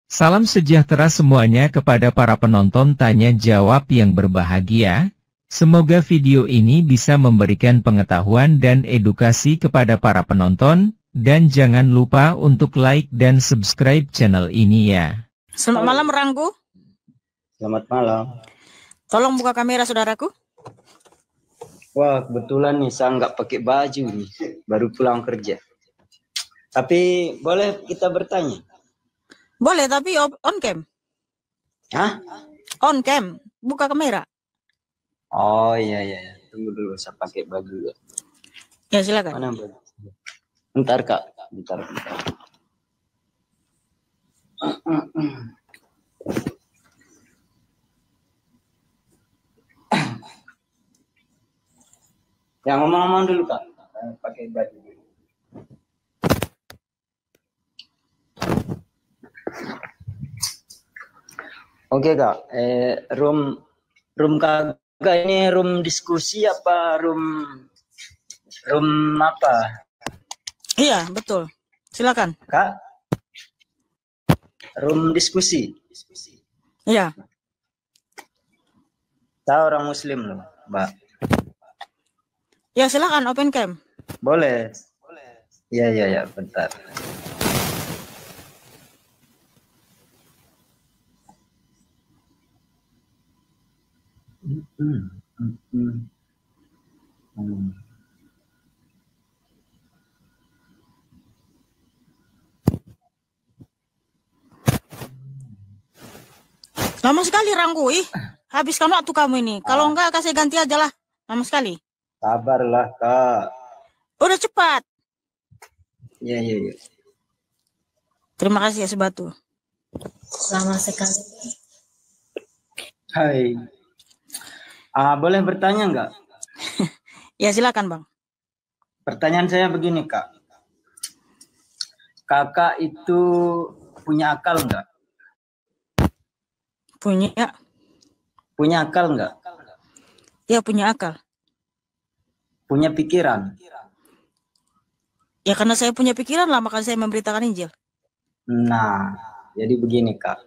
Salam sejahtera semuanya kepada para penonton tanya jawab yang berbahagia. Semoga video ini bisa memberikan pengetahuan dan edukasi kepada para penonton, dan jangan lupa untuk like dan subscribe channel ini ya. Selamat malam Ranggu. Selamat malam. Tolong buka kamera saudaraku. Wah, kebetulan nih saya nggak pakai baju nih, baru pulang kerja. Tapi boleh kita bertanya? Boleh, tapi on cam. Hah? On cam, buka kamera. Oh iya. Tunggu dulu, saya pakai baju ya. Ya silakan. Mana baju? Bentar Kak, bentar. Ya ngomong-ngomong dulu Kak, pakai baju dulu. Oke Kak, room Kak ini room diskusi apa room apa? Iya betul, silakan. Kak, room diskusi. Iya. Saya orang Muslim loh, Mbak. Ya silakan open cam. Boleh. Iya, bentar. Lama sekali Ranggu, habiskan waktu kamu ini. Kalau enggak kasih ganti aja lah. Lama sekali. Sabarlah Kak. Udah cepat. Iya. Terima kasih ya sebatu. Lama sekali. Hai. Boleh bertanya nggak? Ya silakan Bang. Pertanyaan saya begini Kak. Kakak itu punya akal nggak? Punya. Punya akal nggak? Ya punya akal. Punya pikiran? Ya karena saya punya pikiran lah, maka saya memberitakan Injil. Nah, jadi begini Kak.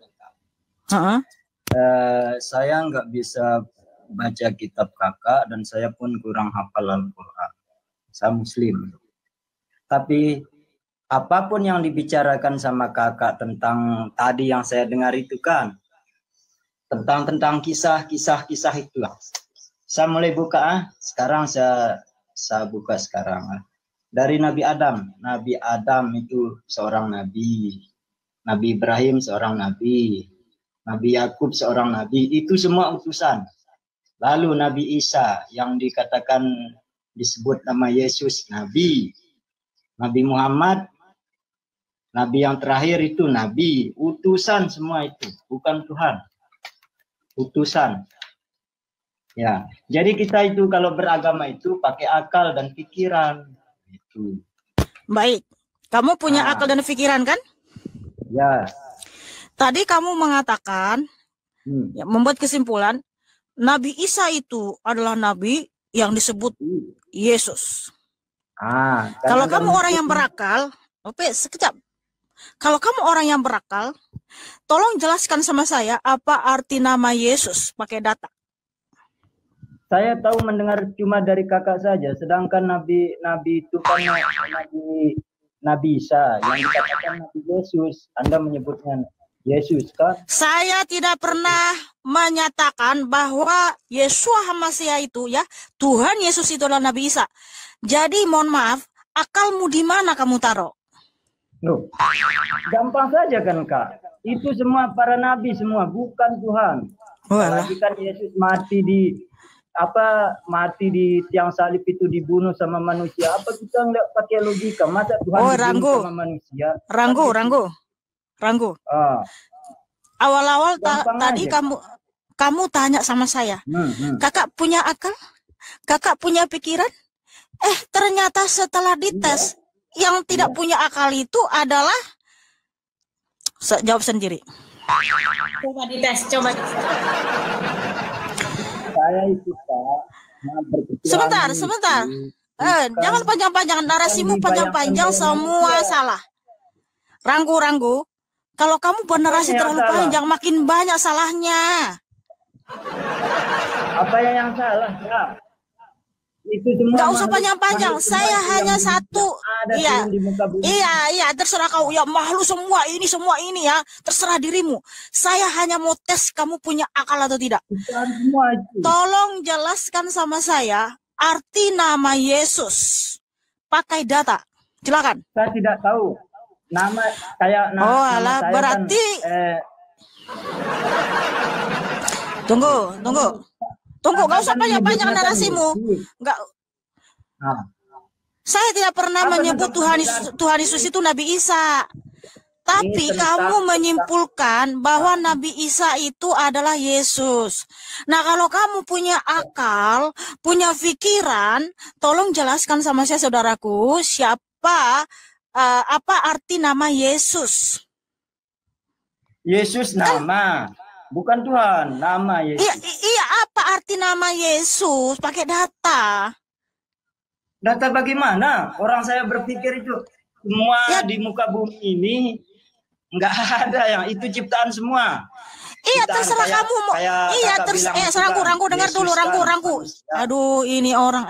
Saya nggak bisa baca kitab Kakak dan saya pun kurang hafal Al-Quran. Saya Muslim. Tapi apapun yang dibicarakan sama Kakak tentang tadi yang saya dengar itu kan, tentang kisah-kisah itulah. Saya mulai buka. Sekarang saya buka sekarang. Dari Nabi Adam. Nabi Adam itu seorang nabi. Nabi Ibrahim seorang nabi. Nabi Yakub seorang nabi. Itu semua utusan. Lalu Nabi Isa yang dikatakan disebut nama Yesus nabi. Nabi Muhammad, nabi yang terakhir itu nabi. Utusan semua itu, bukan Tuhan. Utusan. Ya, jadi kita itu kalau beragama itu pakai akal dan pikiran. Itu. Baik, kamu punya akal dan pikiran kan? Ya. Tadi kamu mengatakan, ya, membuat kesimpulan, Nabi Isa itu adalah nabi yang disebut Yesus. Kalau kamu orang yang berakal, sekejap. Kalau kamu orang yang berakal, tolong jelaskan sama saya apa arti nama Yesus pakai data. Saya tahu mendengar cuma dari kakak saja, sedangkan nabi itu kan Nabi Isa yang dikatakan Nabi Yesus. Anda menyebutnya Yesus kan? Saya tidak pernah menyatakan bahwa Yeshua HaMashiach itu ya Tuhan Yesus itu adalah Nabi Isa. Jadi mohon maaf, akalmu di mana kamu taruh? Loh, gampang saja kan Kak? Itu semua para nabi semua, bukan Tuhan. Apalagi kan Yesus mati di tiang salib itu dibunuh sama manusia. Apa kita nggak pakai logika? Masa Tuhan dibunuh sama manusia? Ranggu. Awal-awal tadi kamu tanya sama saya, kakak punya akal, kakak punya pikiran. Ternyata setelah dites, yang tidak punya akal itu adalah jawab sendiri. Coba dites, coba. Saya itu Pak. Sebentar. Jangan panjang-panjang, narasimu panjang-panjang semua salah. Ranggu. Kalau kamu bernarasi terlalu panjang, makin banyak salahnya. Apa yang salah? Ya. Itu semua nggak usah panjang-panjang. Saya hanya satu. Iya, terserah kau. Ya makhluk semua ini ya. Terserah dirimu. Saya hanya mau tes kamu punya akal atau tidak. Tolong jelaskan sama saya arti nama Yesus. Pakai data. Silakan. Saya tidak tahu. Nama kayak nama, oh, nama alah, saya berarti kan, Tunggu, nggak usah panjang-panjang narasimu. Nggak. Saya tidak pernah menyebut Tuhan Yesus itu Nabi Isa. Tapi kamu menyimpulkan bahwa Nabi Isa itu adalah Yesus. Nah, kalau kamu punya akal, punya pikiran, tolong jelaskan sama saya, saudaraku, apa arti nama Yesus? Yesus nama, bukan Tuhan, nama Yesus. Iya, apa arti nama Yesus? Pakai data. Data bagaimana? Orang saya berpikir itu semua di muka bumi ini nggak ada yang itu ciptaan semua. Iya, terserah kamu mau. Iya, Rangku, dengar dulu, Rangku. Aduh, ini orang,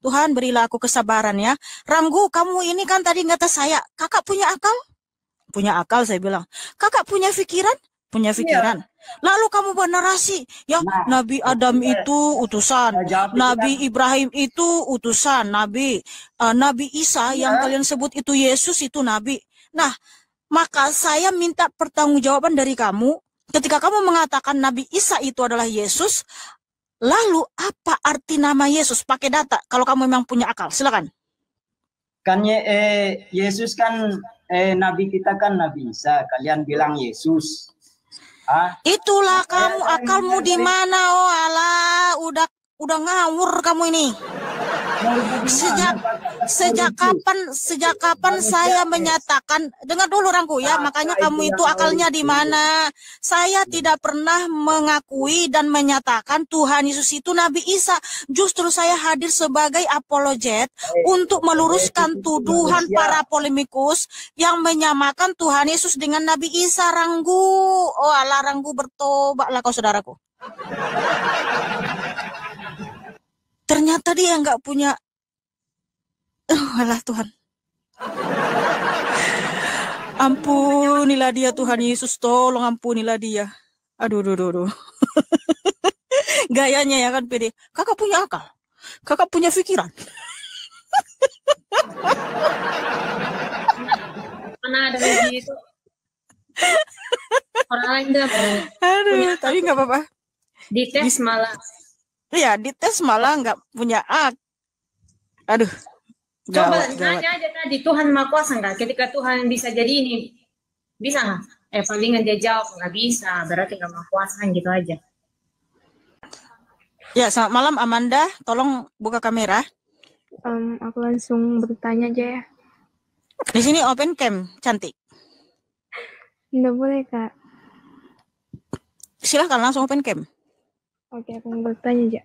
Tuhan berilah aku kesabaran ya. Rangku, kamu ini kan tadi ngata saya, kakak punya akal? Punya akal, saya bilang. Kakak punya pikiran? Punya pikiran. Iya. Lalu kamu bernarasi, ya Nabi Adam itu utusan, Nabi Ibrahim itu utusan, Nabi Isa yang kalian sebut itu Yesus itu Nabi. Nah, maka saya minta pertanggungjawaban dari kamu. Ketika kamu mengatakan Nabi Isa itu adalah Yesus, lalu apa arti nama Yesus? Pakai data, kalau kamu memang punya akal, silakan. Kan Yesus kan Nabi kita kan Nabi Isa, kalian bilang Yesus. Itulah kamu, akalmu di mana? Oh alah, udah ngawur kamu ini. Sejak kapan saya menyatakan, dengar dulu Rangku ya, makanya kamu itu akalnya di mana? Saya tidak pernah mengakui dan menyatakan Tuhan Yesus itu Nabi Isa. Justru saya hadir sebagai apologet untuk meluruskan tuduhan para polemikus yang menyamakan Tuhan Yesus dengan Nabi Isa. Ranggu, oh alah Ranggu, bertobatlah kau saudaraku. Ternyata dia nggak punya. Alah Tuhan. Ampunilah dia Tuhan Yesus, tolong ampunilah dia. Aduh. Gayanya ya kan pede. Kakak punya akal. Kakak punya pikiran. Mana ada begitu. Orang lain dah. Aduh, tapi nggak apa-apa. Dites malah. Iya, dites malah nggak punya Aduh. Coba nanya aja tadi, Tuhan Maha Kuasa nggak? Ketika Tuhan bisa jadi ini, bisa nggak? Palingan dia jawab nggak bisa, berarti nggak Maha Kuasa gitu aja. Ya, selamat malam Amanda, tolong buka kamera. Aku langsung bertanya aja ya. Di sini open cam, cantik. Nggak boleh Kak. Silahkan langsung open cam. Oke, aku mau bertanya aja.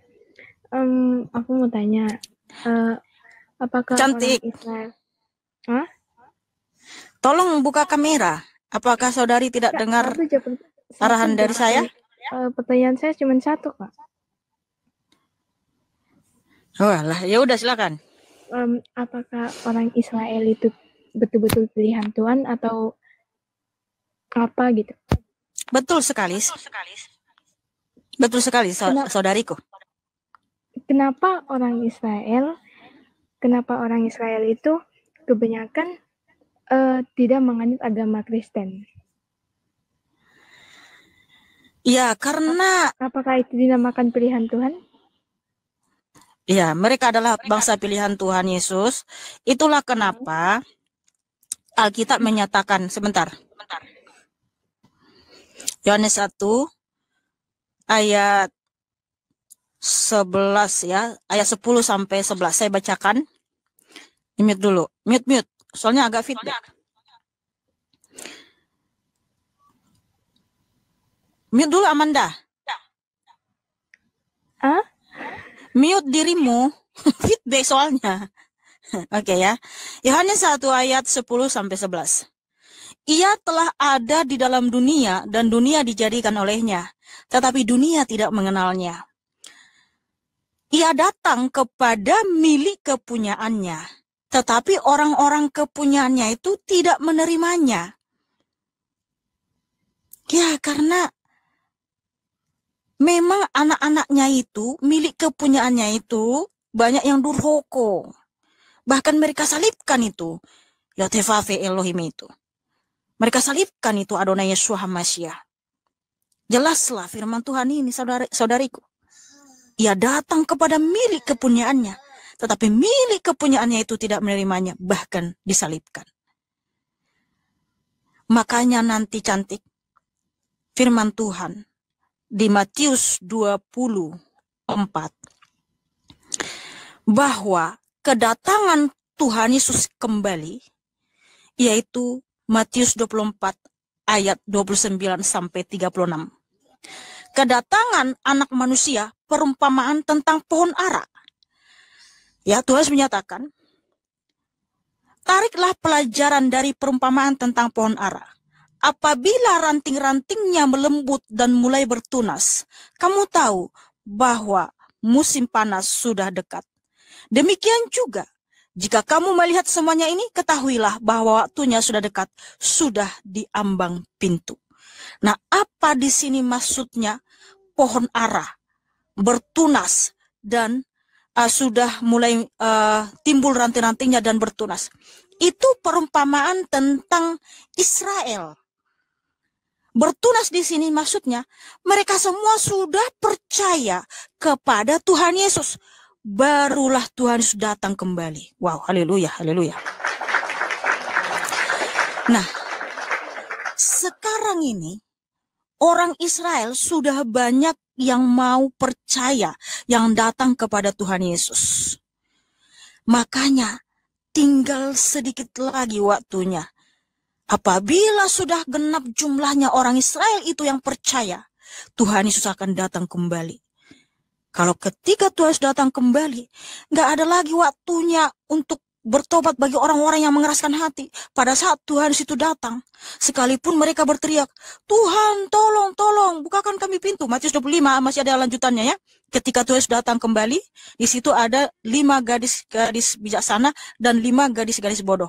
Aku mau tanya, apakah cantik. Orang Israel? Tolong buka kamera. Apakah saudari tidak dengar arahan dari saya? Pertanyaan saya cuma satu, Kak. Oh alah, ya udah silakan. Apakah orang Israel itu betul-betul pilihan Tuhan atau apa gitu? Betul sekali. Betul sekali, saudariku. Kenapa orang Israel itu kebanyakan tidak menganut agama Kristen? Ya, karena... Apakah itu dinamakan pilihan Tuhan? Ya, mereka adalah bangsa pilihan Tuhan Yesus. Itulah kenapa Alkitab menyatakan, sebentar. Yohanes 1 ayat 11 ya, ayat 10 sampai 11 saya bacakan. Mute dulu. Mute. Soalnya agak feedback. Mute dulu Amanda. Mute dirimu. Feedback soalnya. Oke ya. Yohanes 1 ayat 10 sampai 11. Ia telah ada di dalam dunia dan dunia dijadikan olehnya, tetapi dunia tidak mengenalnya. Ia datang kepada milik kepunyaannya, tetapi orang-orang kepunyaannya itu tidak menerimanya. Ya, karena memang anak-anaknya itu, milik kepunyaannya itu, banyak yang durhoko. Bahkan mereka salibkan itu, Yotefave Elohim itu. Mereka salibkan itu Adonai Yeshua HaMashiach. Jelaslah firman Tuhan ini, saudariku. Ia datang kepada milik kepunyaannya, tetapi milik kepunyaannya itu tidak menerimanya, bahkan disalibkan. Makanya nanti cantik, firman Tuhan di Matius 24, bahwa kedatangan Tuhan Yesus kembali, yaitu Matius 24 ayat 29 sampai 36. Kedatangan anak manusia, perumpamaan tentang pohon ara. Ya, Tuhan menyatakan, tariklah pelajaran dari perumpamaan tentang pohon ara. Apabila ranting-rantingnya melembut dan mulai bertunas, kamu tahu bahwa musim panas sudah dekat. Demikian juga, jika kamu melihat semuanya ini, ketahuilah bahwa waktunya sudah dekat, sudah di ambang pintu. Nah, apa di sini maksudnya pohon ara bertunas dan sudah mulai timbul ranting-rantingnya dan bertunas? Itu perumpamaan tentang Israel. Bertunas di sini maksudnya mereka semua sudah percaya kepada Tuhan Yesus. Barulah Tuhan Yesus datang kembali. Wow, haleluya, haleluya. Nah, sekarang ini orang Israel sudah banyak yang mau percaya, yang datang kepada Tuhan Yesus. Makanya tinggal sedikit lagi waktunya. Apabila sudah genap jumlahnya orang Israel itu yang percaya, Tuhan Yesus akan datang kembali. Kalau ketika Tuhan Yesus datang kembali, nggak ada lagi waktunya untuk bertobat bagi orang-orang yang mengeraskan hati. Pada saat Tuhan Yesus itu datang, sekalipun mereka berteriak, Tuhan tolong, tolong, bukakan kami pintu. Matius 25 masih ada lanjutannya ya. Ketika Tuhan Yesus datang kembali, di situ ada 5 gadis-gadis bijaksana dan 5 gadis-gadis bodoh.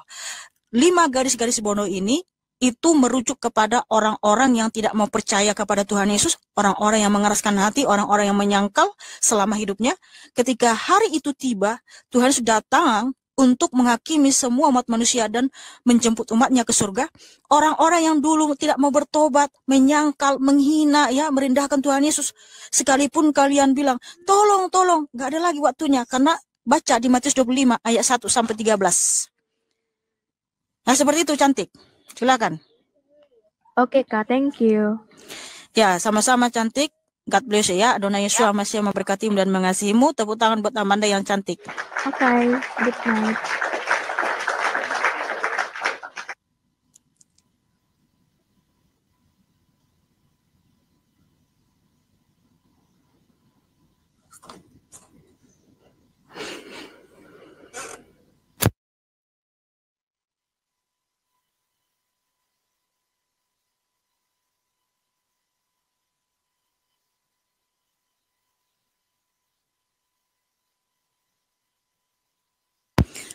5 gadis-gadis bodoh ini itu merujuk kepada orang-orang yang tidak mau percaya kepada Tuhan Yesus, orang-orang yang mengeraskan hati, orang-orang yang menyangkal selama hidupnya. Ketika hari itu tiba, Tuhan Yesus datang untuk menghakimi semua umat manusia dan menjemput umatnya ke surga. Orang-orang yang dulu tidak mau bertobat, menyangkal, menghina, ya, merendahkan Tuhan Yesus. Sekalipun kalian bilang, tolong, tolong, gak ada lagi waktunya. Karena baca di Matius 25 ayat 1 sampai 13. Nah, seperti itu cantik. Silakan. Oke, Kak, thank you. Ya, sama-sama cantik. God bless you ya. Adonai Yeshua masih memberkatimu dan mengasihimu. Tepuk tangan buat Amanda yang cantik. Oke, good night.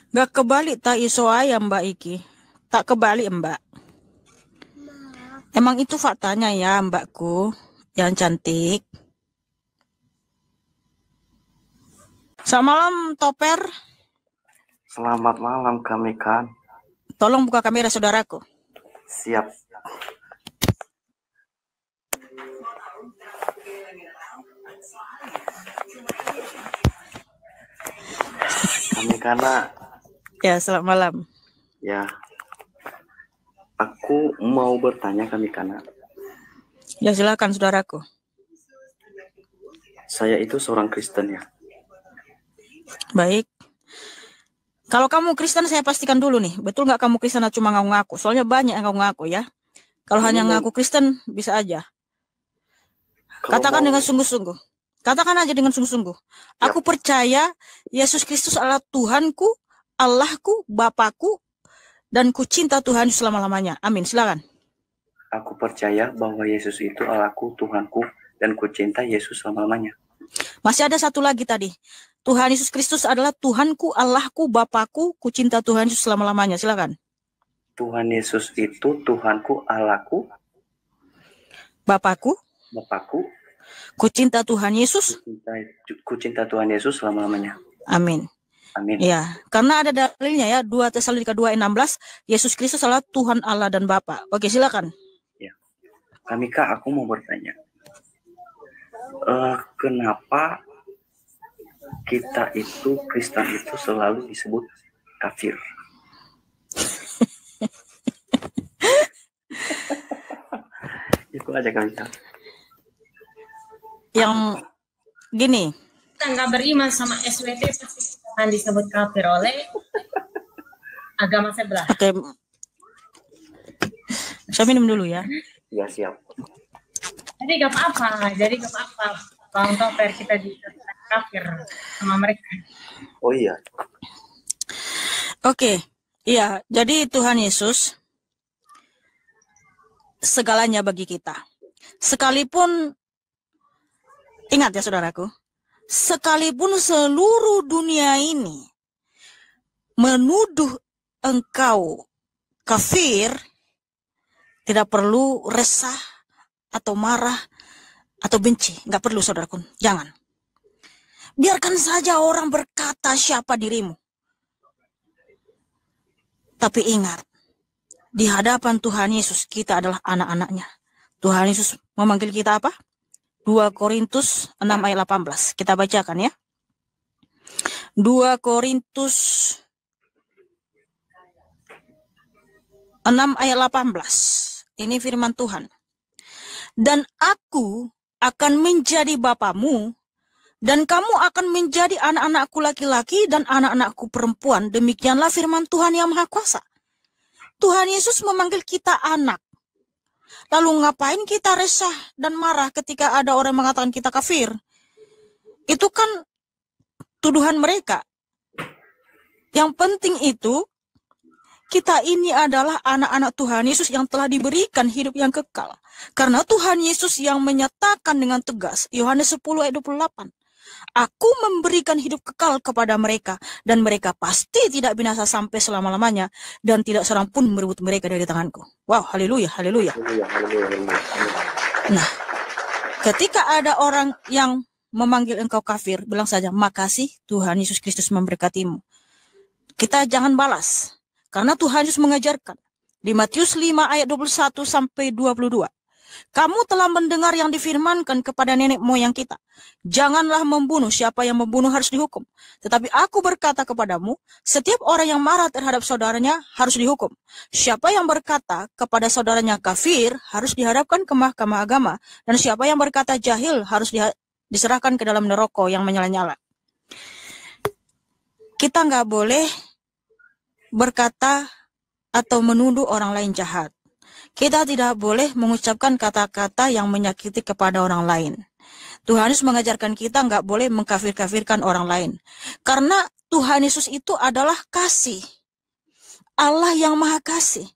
Gak kebalik tak iso ayam Mbak Iki. Tak kebalik Mbak. Emang itu faktanya ya Mbakku yang cantik. Selamat malam Toper. Selamat malam kami kan. Tolong buka kamera saudaraku. Siap. Kami karena ya, selamat malam. Ya, aku mau bertanya kami karena. Ya, silakan saudaraku. Saya itu seorang Kristen ya. Baik. Kalau kamu Kristen saya pastikan dulu nih, betul nggak kamu Kristen atau cuma ngaku-ngaku? Soalnya banyak yang ngaku-ngaku ya. Kalau hanya ngaku Kristen bisa aja. Katakan dengan sungguh-sungguh. Katakan aja dengan sungguh-sungguh. Aku percaya Yesus Kristus adalah Tuhanku, Allahku, Bapakku, dan ku cinta Tuhan selama-lamanya. Amin. Silakan. Aku percaya bahwa Yesus itu Allahku, Tuhanku, dan ku cinta Yesus selama-lamanya. Masih ada satu lagi tadi. Tuhan Yesus Kristus adalah Tuhanku, Allahku, Bapakku, ku cinta Tuhan Yesus selama-lamanya. Silakan. Tuhan Yesus itu Tuhanku, Allahku, Bapakku, ku cinta Tuhan Yesus. Ku cinta Tuhan Yesus selama-lamanya. Amin. Amin. Ya, karena ada dalilnya ya, 2 Tesalonika 2:16, Yesus Kristus adalah Tuhan Allah dan Bapa. Oke, silakan. Ya. Kamika, aku mau bertanya. Kenapa kita itu, Kristen itu selalu disebut kafir? Itu aja Kamika. Yang gini, kita nggak beriman sama SWT pasti akan disebut kafir oleh agama sebelah. Oke. Saya minum dulu ya. Ya, siap. Jadi gak apa-apa. Bang Toper, kita dikatakan kafir sama mereka. Oh iya. Oke. Iya, jadi Tuhan Yesus segalanya bagi kita. Sekalipun, ingat ya saudaraku, sekalipun seluruh dunia ini menuduh engkau kafir, tidak perlu resah atau marah atau benci. Nggak perlu saudaraku, jangan. Biarkan saja orang berkata siapa dirimu. Tapi ingat, di hadapan Tuhan Yesus kita adalah anak-anaknya. Tuhan Yesus memanggil kita apa? 2 Korintus 6 ayat 18. Kita bacakan ya. 2 Korintus 6 ayat 18. Ini firman Tuhan. Dan aku akan menjadi bapamu, dan kamu akan menjadi anak-anakku laki-laki dan anak-anakku perempuan. Demikianlah firman Tuhan yang Maha Kuasa. Tuhan Yesus memanggil kita anak. Lalu ngapain kita resah dan marah ketika ada orang mengatakan kita kafir? Itu kan tuduhan mereka. Yang penting itu, kita ini adalah anak-anak Tuhan Yesus yang telah diberikan hidup yang kekal. Karena Tuhan Yesus yang menyatakan dengan tegas, Yohanes 10 ayat 28, Aku memberikan hidup kekal kepada mereka, dan mereka pasti tidak binasa sampai selama-lamanya, dan tidak seorang pun merebut mereka dari tanganku. Wow, haleluya, haleluya. Nah, ketika ada orang yang memanggil engkau kafir, bilang saja, makasih Tuhan Yesus Kristus memberkatimu. Kita jangan balas. Karena Tuhan Yesus mengajarkan di Matius 5 ayat 21 sampai 22. Kamu telah mendengar yang difirmankan kepada nenek moyang kita. Janganlah membunuh, siapa yang membunuh harus dihukum. Tetapi aku berkata kepadamu, setiap orang yang marah terhadap saudaranya harus dihukum. Siapa yang berkata kepada saudaranya kafir harus dihadapkan ke mahkamah agama. Dan siapa yang berkata jahil harus diserahkan ke dalam neraka yang menyala-nyala. Kita nggak boleh berkata atau menuduh orang lain jahat. Kita tidak boleh mengucapkan kata-kata yang menyakiti kepada orang lain. Tuhan Yesus mengajarkan kita nggak boleh mengkafir-kafirkan orang lain. Karena Tuhan Yesus itu adalah kasih. Allah yang maha kasih.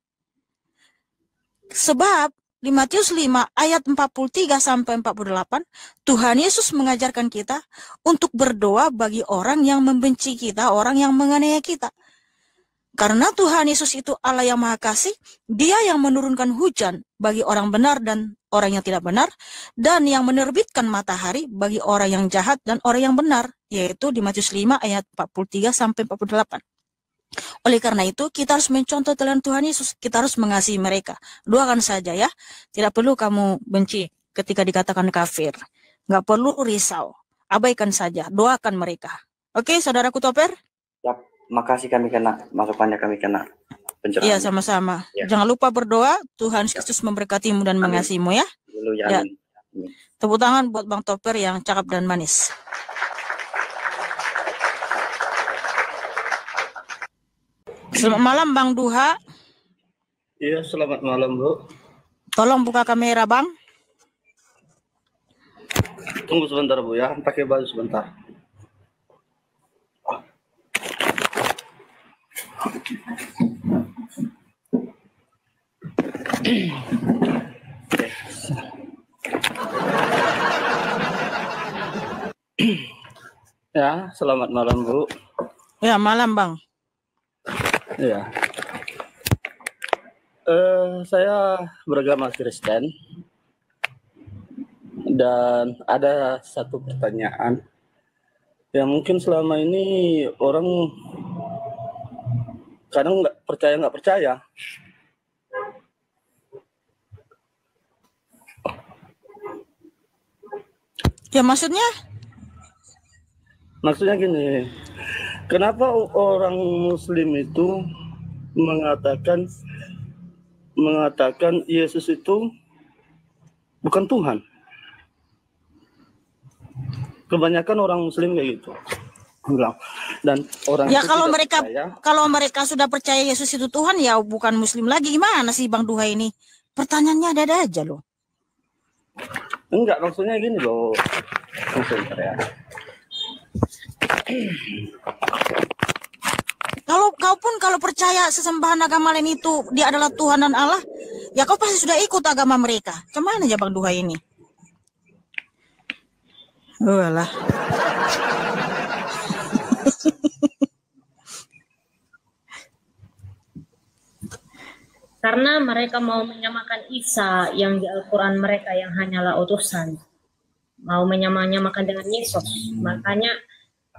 Sebab di Matius 5 ayat 43 sampai 48, Tuhan Yesus mengajarkan kita untuk berdoa bagi orang yang membenci kita, orang yang menganiaya kita. Karena Tuhan Yesus itu Allah yang maha kasih, Dia yang menurunkan hujan bagi orang benar dan orang yang tidak benar, dan yang menerbitkan matahari bagi orang yang jahat dan orang yang benar, yaitu di Matius 5 ayat 43 sampai 48. Oleh karena itu, kita harus mencontoh teladan Tuhan Yesus, kita harus mengasihi mereka. Doakan saja ya, tidak perlu kamu benci ketika dikatakan kafir. Nggak perlu risau, abaikan saja, doakan mereka. Oke, saudaraku Toper? Yap. Makasih kami kena masukannya, kami kena pencerahan. Iya, sama-sama. Ya. Jangan lupa berdoa, Tuhan Kristus memberkatimu dan mengasihimu ya. Ya. Tepuk tangan buat Bang Toper yang cakap dan manis. Selamat malam Bang Duha. Iya, selamat malam Bu. Tolong buka kamera Bang. Tunggu sebentar Bu ya, pakai baju sebentar. Ya, selamat malam Bu. Ya, malam Bang. Ya. Saya beragama Kristen dan ada satu pertanyaan yang mungkin selama ini orang kadang nggak percaya. Ya maksudnya? Maksudnya gini, kenapa orang Muslim itu mengatakan Yesus itu bukan Tuhan? Kebanyakan orang Muslim kayak gitu. Dan orang ya itu kalau mereka sudah percaya Yesus itu Tuhan, ya bukan Muslim lagi. Gimana sih Bang Duha ini? Pertanyaannya ada aja loh. Enggak, maksudnya gini loh. Ya. Kalau percaya sesembahan agama lain itu dia adalah Tuhan dan Allah, ya kau pasti sudah ikut agama mereka. Cuman aja Bang Duha ini. Walah. Karena mereka mau menyamakan Isa yang di Al-Quran mereka yang hanyalah utusan. Mau menyamakan dengan Yesus. Makanya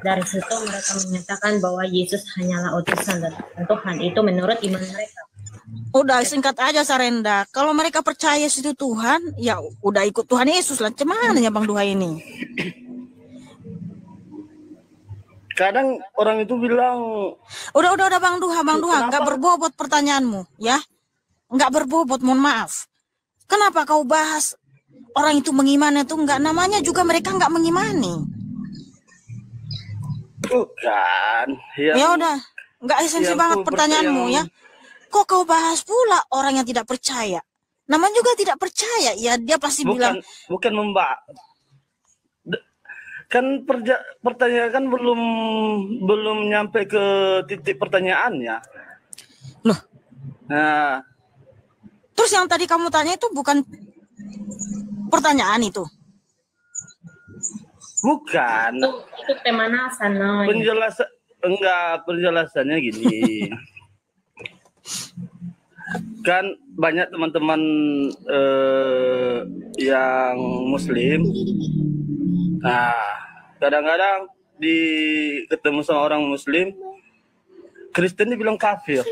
dari situ mereka menyatakan bahwa Yesus hanyalah utusan dan Tuhan. Itu menurut iman mereka. Udah singkat aja Sarenda. Kalau mereka percaya Yesus itu Tuhan, ya udah ikut Tuhan Yesus lah. Cuman ya Bang Duha ini. Kadang orang itu bilang, udah Bang Duha, nggak berbobot pertanyaanmu, ya, nggak berbobot, mohon maaf. Kenapa kau bahas orang itu mengimani itu nggak, namanya juga mereka nggak mengimani. Bukan. Ya udah, nggak esensi banget pertanyaanmu ya. Kok kau bahas pula orang yang tidak percaya? Namanya juga tidak percaya, ya dia pasti bilang. Bukan membahas. Kan pertanyaan kan belum nyampe ke titik pertanyaannya. Loh. Nah. Terus yang tadi kamu tanya itu bukan pertanyaan itu? Bukan. Itu pemanasan. Penjelasannya gini. Kan banyak teman-teman yang Muslim. Nah, kadang-kadang ketemu sama orang Muslim, Kristen dibilang kafir.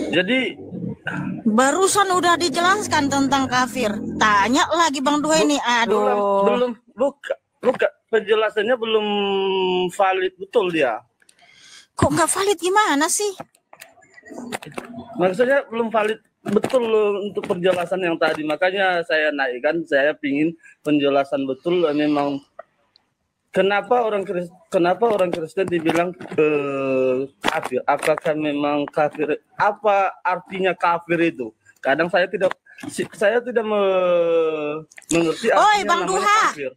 Jadi barusan udah dijelaskan tentang kafir. Tanya lagi Bang Duha ini, aduh. Bukan, penjelasannya belum valid betul dia. Kok nggak valid gimana sih? Maksudnya belum valid betul untuk penjelasan yang tadi, makanya saya naikkan, saya pingin penjelasan betul memang kenapa orang Kristen dibilang kafir. Apakah memang kafir? Apa artinya kafir itu? Kadang saya tidak mengerti artinya Bang Duha. Kafir.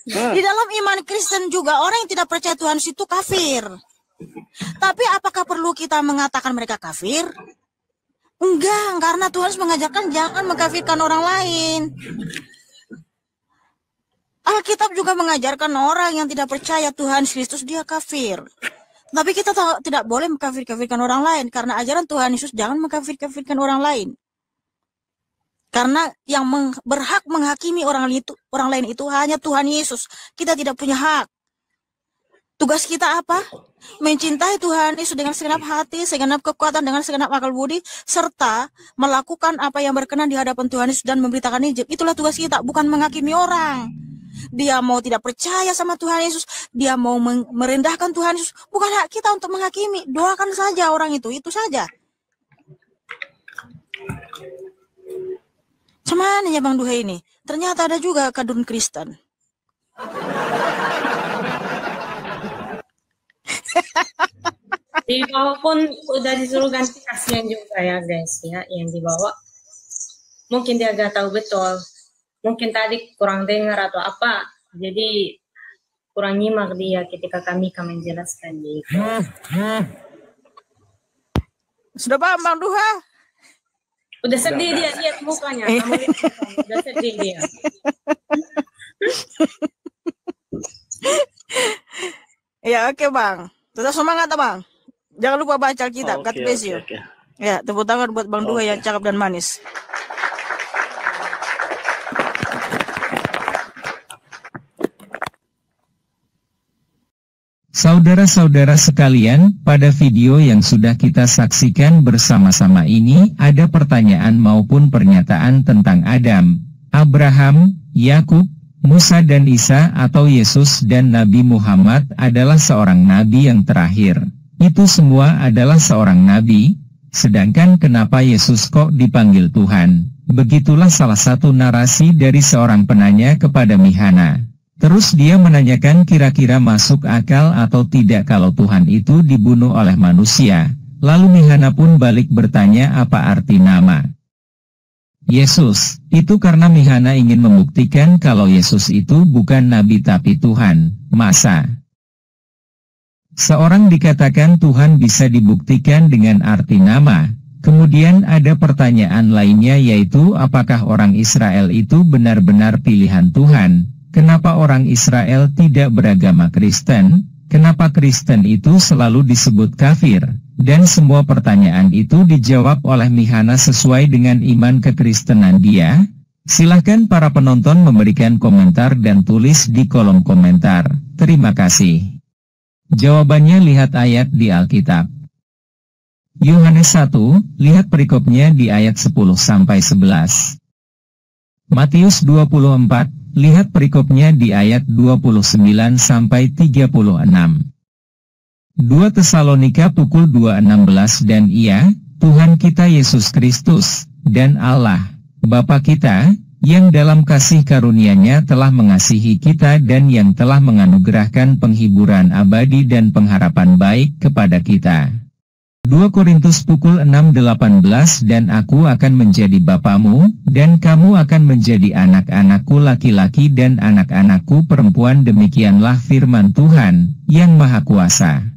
Di dalam iman Kristen juga orang yang tidak percaya Tuhan itu kafir. Tapi apakah perlu kita mengatakan mereka kafir? Enggak, karena Tuhan mengajarkan jangan mengkafirkan orang lain. Alkitab juga mengajarkan orang yang tidak percaya Tuhan Kristus dia kafir. Tapi kita tidak boleh mengkafirkan orang lain, karena ajaran Tuhan Yesus jangan mengkafirkan orang lain. Karena yang berhak menghakimi orang lain itu hanya Tuhan Yesus. Kita tidak punya hak. Tugas kita apa? Mencintai Tuhan Yesus dengan segenap hati, segenap kekuatan, dengan segenap akal budi, serta melakukan apa yang berkenan di hadapan Tuhan Yesus dan memberitakan Injil. Itulah tugas kita, bukan menghakimi orang. Dia mau tidak percaya sama Tuhan Yesus, dia mau merendahkan Tuhan Yesus, bukan hak kita untuk menghakimi. Doakan saja orang itu saja. Cuman ya Bang Duha ini, ternyata ada juga kadun Kristen. Di bawah pun udah disuruh ganti, kasihan juga ya guys ya yang dibawa. Mungkin dia gak tahu betul, mungkin tadi kurang dengar atau apa, jadi kurang nyimak dia ketika kami menjelaskan gitu. Sudah paham Bang Duha? Udah sedih dia, lihat mukanya. Kamu lihat mukanya, udah sedih dia. Ya oke Bang. Tetap semangat Bang. Jangan lupa baca Alkitab. God bless you. Ya, tepuk tangan buat Bang Duga yang cakep dan manis. Saudara-saudara sekalian, pada video yang sudah kita saksikan bersama-sama ini, ada pertanyaan maupun pernyataan tentang Adam, Abraham, Yakub, Musa dan Isa atau Yesus dan Nabi Muhammad adalah seorang nabi yang terakhir. Itu semua adalah seorang nabi, sedangkan kenapa Yesus kok dipanggil Tuhan? Begitulah salah satu narasi dari seorang penanya kepada Mihana. Terus dia menanyakan kira-kira masuk akal atau tidak kalau Tuhan itu dibunuh oleh manusia. Lalu Mihana pun balik bertanya apa arti nama Yesus. Itu karena Mihana ingin membuktikan kalau Yesus itu bukan nabi tapi Tuhan. Masa seorang dikatakan Tuhan bisa dibuktikan dengan arti nama? Kemudian ada pertanyaan lainnya yaitu apakah orang Israel itu benar-benar pilihan Tuhan? Kenapa orang Israel tidak beragama Kristen? Kenapa Kristen itu selalu disebut kafir? Dan semua pertanyaan itu dijawab oleh Mihana sesuai dengan iman kekristenan dia. Silahkan para penonton memberikan komentar dan tulis di kolom komentar. Terima kasih. Jawabannya lihat ayat di Alkitab. Yohanes 1, lihat perikopnya di ayat 10-11. Matius 24, lihat perikopnya di ayat 29-36. 2 Tesalonika pukul 2:16 dan Ia, Tuhan kita Yesus Kristus, dan Allah, Bapa kita, yang dalam kasih karunia-Nya telah mengasihi kita dan yang telah menganugerahkan penghiburan abadi dan pengharapan baik kepada kita. 2 Korintus pukul 6:18 dan aku akan menjadi bapamu, dan kamu akan menjadi anak-anakku laki-laki dan anak-anakku perempuan demikianlah firman Tuhan, yang Maha Kuasa.